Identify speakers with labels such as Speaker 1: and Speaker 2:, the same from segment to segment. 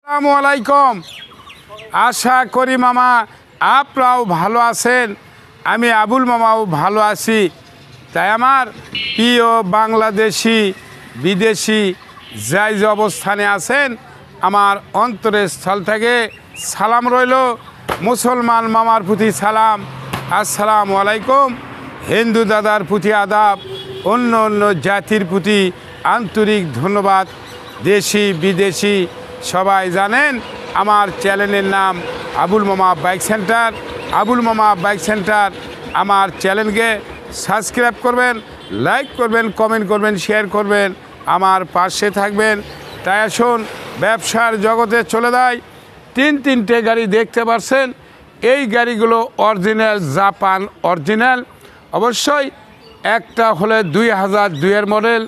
Speaker 1: আসসালামু আলাইকুম। আশা করি মামা আপনারাও ভালো আছেন, আমি আবুল মামাও ভালো আছি। তাই আমার প্রিয় বাংলাদেশি বিদেশি যাই যে অবস্থানে আছেন, আমার অন্তরের স্থল থেকে সালাম রইল। মুসলমান মামার প্রতি সালাম, আসসালামু আলাইকুম। হিন্দু দাদার প্রতি আদাব, অন্য অন্য জাতির প্রতি আন্তরিক ধন্যবাদ। দেশি বিদেশি সবাই জানেন আমার চ্যানেলের নাম আবুল মামা বাইক সেন্টার। আবুল মামা বাইক সেন্টার আমার চ্যানেলকে সাবস্ক্রাইব করবেন, লাইক করবেন, কমেন্ট করবেন, শেয়ার করবেন, আমার পাশে থাকবেন। তাই আসুন ব্যবসার জগতে চলে যায়। তিনটে গাড়ি দেখতে পাচ্ছেন, এই গাড়িগুলো অরিজিনাল জাপান অরিজিনাল। অবশ্যই একটা হলে 2002-এর মডেল,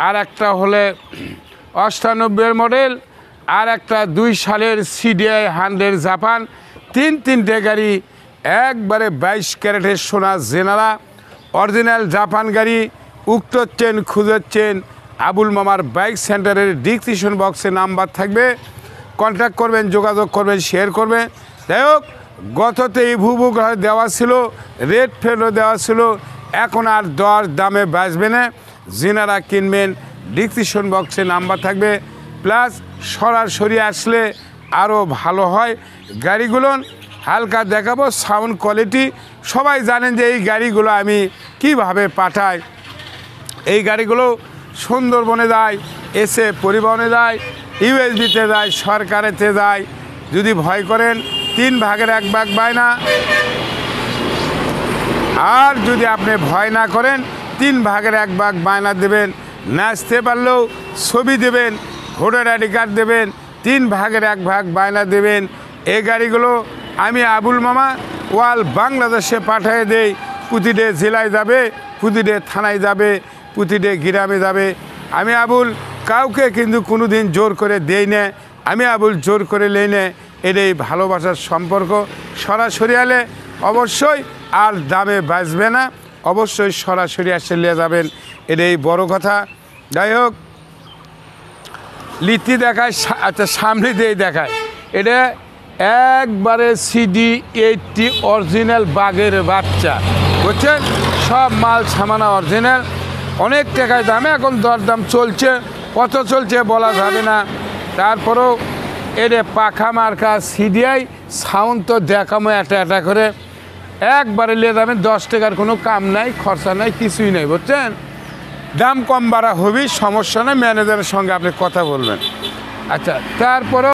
Speaker 1: আর একটা হলে 98-এর মডেল, আর একটা 2 সালের CDI 100 জাপান। তিনটে গাড়ি একবারে 22 ক্যারেটের সোনা জেনারা অরিজিনাল জাপান গাড়ি। উক্তচ্ছেন খুঁজেছেন আবুল মামার বাইক সেন্টারের ডিসক্রিপশন বক্সে নাম্বার থাকবে, কন্ট্যাক্ট করবেন, যোগাযোগ করবেন, শেয়ার করবেন। যাই হোক, গততে এই ভুবু ঘরে দেওয়া ছিল, রেড ফেলও দেওয়া ছিল, এখন আর দর দামে বাঁচবে না। যেনারা কিনবেন ডিসক্রিপশন বক্সে নাম্বার থাকবে, প্লাস সরাসরি আসলে আরও ভালো হয়। গাড়িগুলো হালকা দেখাবো, সাউন্ড কোয়ালিটি সবাই জানেন যে এই গাড়িগুলো আমি কিভাবে পাঠাই। এই গাড়িগুলো সুন্দরবনে যায়, এসে পরিবহনে যায়, ইউএসবিতে যায়, সরকারেতে যায়। যদি ভয় করেন 3 ভাগের 1 ভাগ বায়না, আর যদি আপনি ভয় না করেন 3 ভাগের 1 ভাগ বায়না দেবেন। নাচতে পারলেও ছবি দেবেন, ভোটার আইডি কার্ড দেবেন, 3 ভাগের 1 ভাগ বায়না দেবেন। এই গাড়িগুলো আমি আবুল মামা ওয়াল বাংলাদেশে পাঠিয়ে দেই। প্রতিটি জেলায় যাবে, প্রতিটি থানায় যাবে, প্রতিটি গ্রামে যাবে। আমি আবুল কাউকে কিন্তু কোনো দিন জোর করে দেই না, আমি আবুল জোর করে নেই না। এটাই ভালোবাসার সম্পর্ক। সরাসরি এলে অবশ্যই আর দামে বাঁচবে না, অবশ্যই সরাসরি আসে নিয়ে যাবেন, এটাই বড় কথা। যাই হোক, লিটি দেখায়, আচ্ছা সামনে দিয়ে দেখায়, এটা একবারে CD80 অরিজিনাল বাঘের বাচ্চা, বুঝছেন? সব মাল সামানা অরিজিনাল, অনেক টাকায় দামে এখন দরদাম চলছে, কত চলছে বলা যাবে না। তারপরেও এটা পাখা মার্কা CDI সাউন্ড তো দেখামো এটা করে, একবারে নিয়ে যাবেন। 10 টাকার কোনো কাম নাই, খরচা নাই, কিছুই নেই, বুঝছেন? দাম কম বাড়া হবেই, সমস্যা নেই, ম্যানেজারের সঙ্গে আপনি কথা বলবেন। আচ্ছা, তারপরেও